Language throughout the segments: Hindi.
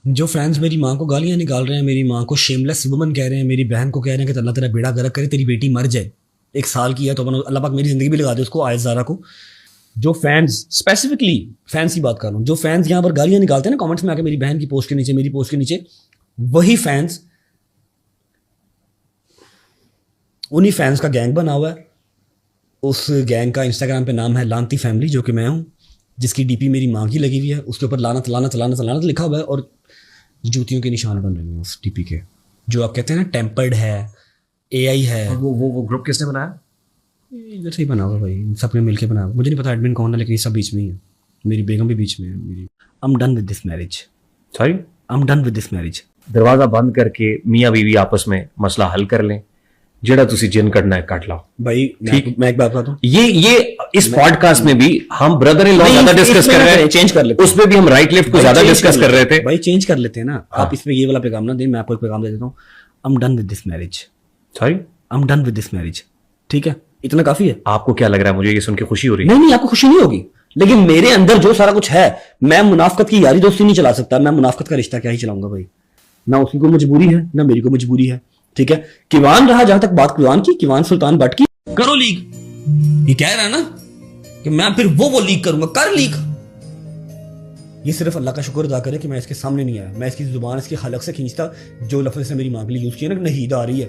जो फैंस मेरी माँ को गालियाँ निकाल रहे हैं, मेरी माँ को शेमलेस वुमन कह रहे हैं, मेरी बहन को कह रहे हैं कि अल्लाह तेरा बेड़ा गर्क करे, तेरी बेटी मर जाए, 1 साल की है तो अल्लाह पाक मेरी ज़िंदगी भी लगा दे उसको, आयत ज़ारा को। जो फैंस, स्पेसिफिकली फैंस की बात कर रहा हूँ, जो फैंस यहाँ पर गालियाँ निकालते हैं ना कमेंट्स में आके, मेरी बहन की पोस्ट के नीचे, मेरी पोस्ट के नीचे, वही फैंस, उन्हीं फैंस का गैंग बना हुआ है। उस गैंग का इंस्टाग्राम पे नाम है लानती फैमिली, जो कि मैं हूँ, जिसकी डीपी मेरी माँ की लगी हुई है, उसके ऊपर लानत लानत लानत लानत लिखा हुआ है, और जूतियों के निशान बन रहे हैं उस डीपी के, जो आप कहते हैं ना टेम्पर्ड है, एआई है। और वो ग्रुप किसने बनाया? इधर से ही बना हुआ भाई, सबने मिलके बना हुआ। मुझे नहीं पता एडमिन कौन है, लेकिन ये सब बीच में ही है। मेरी बेगम भी बीच में है। मेरी I am done with this marriage. Sorry, I am done with this marriage. दरवाजा बंद करके मियाँ बीवी आपस में मसला हल कर लें, जेड़ा तुसी जिन कटना है काट लाओ भाई ठीक। मैं एक बात बताता हूँ, ये इस पॉडकास्ट में भी हम ब्रदर इन लॉ ज्यादा डिस्कस कर रहे हैं, चेंज कर लेते हैं, उसमें भी हम राइट लेफ्ट को ज्यादा डिस्कस कर रहे थे भाई, चेंज कर लेते हैं ना। आप इसमें ये वाला पैगाम ना दें, मैं आपको एक पैगाम दे देता हूँ, I am done with this marriage. Sorry, I am done with this marriage. ठीक है, इतना काफी है। आपको क्या लग रहा है? मुझे ये सुन के खुशी हो रही है। नहीं, आपको खुशी नहीं होगी, लेकिन मेरे अंदर जो सारा कुछ है, मैं मुनाफकत की यारी दोस्ती नहीं चला सकता। मैं मुनाफकत का रिश्ता क्या ही चलाऊंगा भाई। ना उसकी को मजबूरी है, ना मेरी को मजबूरी है। ठीक है, किवान रहा, जहां तक बात किवान की, किवान सुल्तान भट्ट की, करो लीक। ये कह रहा है ना कि मैं फिर वो लीक करूंगा, कर लीक। ये सिर्फ अल्लाह का शुक्र अदा करे कि मैं इसके सामने नहीं आया। मैं इसकी जुबान इसकी हलक से खींचता, जो लफ्ज़ से मेरी माँ के लिए यूज़ किया ना, नहीद आ रही है।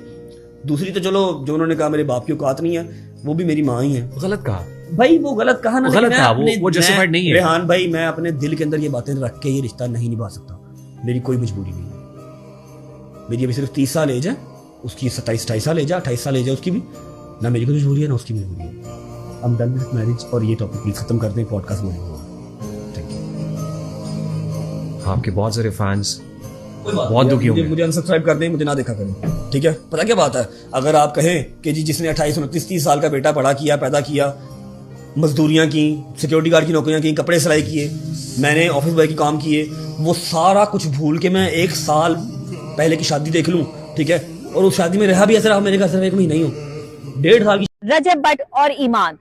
दूसरी तो चलो, जो उन्होंने कहा मेरे बाप की औकात नहीं है, वो भी मेरी माँ ही है। गलत कहा भाई, वो गलत कहा ना, गलत कहा, वो जस्टिफाइड नहीं है। रेहान भाई, मैं अपने दिल के अंदर ये बातें रख के ये रिश्ता नहीं निभा सकता। मेरी कोई मजबूरी नहीं है। मेरी अभी सिर्फ 30 साल एज है, उसकी 27-28 साल एज है, 28 साल एज है उसकी भी। ना मेरी कोई मजबूरी है, ना उसकी मजबूरी है। I am done with marriage. और ये टॉपिक प्लीज खत्म करते हैं, पॉडकास्ट में। Thank you. आपके बहुत सारे फैंस बहुत दुखी होंगे। मुझे अनसब्सक्राइब कर दें, मुझे ना देखा करें। ठीक है, पता क्या बात है, अगर आप कहें कि जी जिसने 28, 29, 30 साल का बेटा पढ़ा किया, पैदा किया, मजदूरियां की, सिक्योरिटी गार्ड की नौकरियां की, कपड़े सिलाई किए, मैंने ऑफिस बॉय के काम किए, वो सारा कुछ भूल के मैं 1 साल पहले की शादी देख लूं, ठीक है, और उस शादी में रहा भी ऐसा रहा, मेरे घर सिर्फ 1 महीना ही हो, 1.5 साल की। रजब भट्ट और ईमान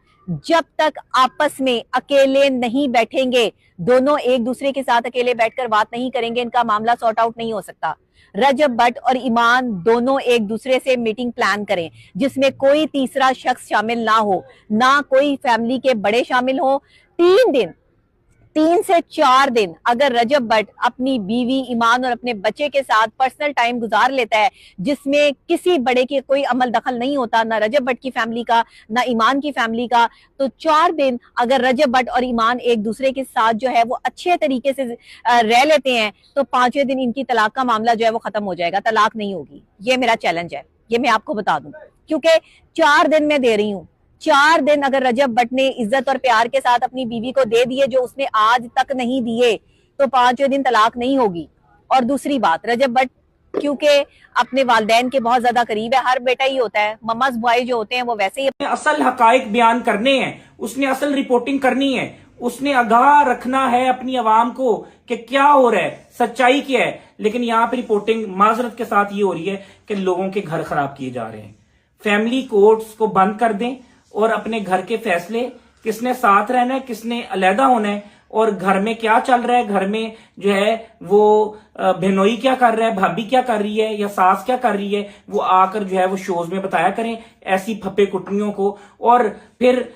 जब तक आपस में अकेले नहीं बैठेंगे, दोनों एक दूसरे के साथ अकेले बैठकर बात नहीं करेंगे, इनका मामला सॉर्ट आउट नहीं हो सकता। रजब भट्ट और ईमान दोनों एक दूसरे से मीटिंग प्लान करें, जिसमें कोई तीसरा शख्स शामिल ना हो, ना कोई फैमिली के बड़े शामिल हो। 3 से 4 दिन अगर रजब भट्ट अपनी बीवी ईमान और अपने बच्चे के साथ पर्सनल टाइम गुजार लेता है, जिसमें किसी बड़े के कोई अमल दखल नहीं होता, ना रजब भट्ट की फैमिली का, ना ईमान की फैमिली का, तो 4 दिन अगर रजब भट्ट और ईमान एक दूसरे के साथ जो है वो अच्छे तरीके से रह लेते हैं, तो 5वें दिन इनकी तलाक का मामला जो है वो खत्म हो जाएगा, तलाक नहीं होगी। ये मेरा चैलेंज है, ये मैं आपको बता दूं, क्योंकि 4 दिन मैं दे रही हूँ। 4 दिन अगर रजब भट्ट ने इज्जत और प्यार के साथ अपनी बीवी को दे दिए, जो उसने आज तक नहीं दिए, तो 5वें दिन तलाक नहीं होगी। और दूसरी बात, रजब भट्ट क्योंकि अपने वालिदैन के बहुत ज्यादा करीब है, हर बेटा ही होता है, मम्माज बॉय जो होते हैं वो वैसे ही असल हकाइक बयान करने हैं, उसने असल रिपोर्टिंग करनी है, उसने आगाह रखना है अपनी आवाम को कि क्या हो रहा है, सच्चाई क्या है। लेकिन यहाँ पे रिपोर्टिंग माजरत के साथ ये हो रही है कि लोगों के घर खराब किए जा रहे हैं। फैमिली कोर्ट्स को बंद कर दें और अपने घर के फैसले, किसने साथ रहना है, किसने अलहदा होना है, और घर में क्या चल रहा है, घर में जो है वो बहनोई क्या कर रहा है, भाभी क्या कर रही है, या सास क्या कर रही है, वो आकर जो है वो शोज में बताया करें ऐसी फप्पे कुटनियों को। और फिर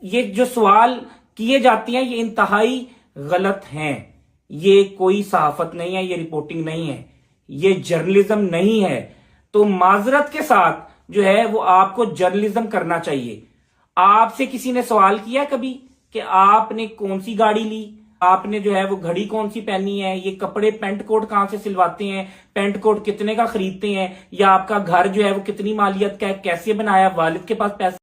ये जो सवाल किए जाते हैं ये इंतहाई गलत हैं। ये कोई सहाफत नहीं है, ये रिपोर्टिंग नहीं है, ये जर्नलिज्म नहीं है। तो माजरत के साथ जो है वो आपको जर्नलिज्म करना चाहिए। आपसे किसी ने सवाल किया कभी कि आपने कौन सी गाड़ी ली, आपने जो है वो घड़ी कौन सी पहनी है, ये कपड़े पेंट कोट कहां से सिलवाते हैं, पेंट कोट कितने का खरीदते हैं, या आपका घर जो है वो कितनी मालियत का है, कैसे बनाया, वालिद के पास पैसा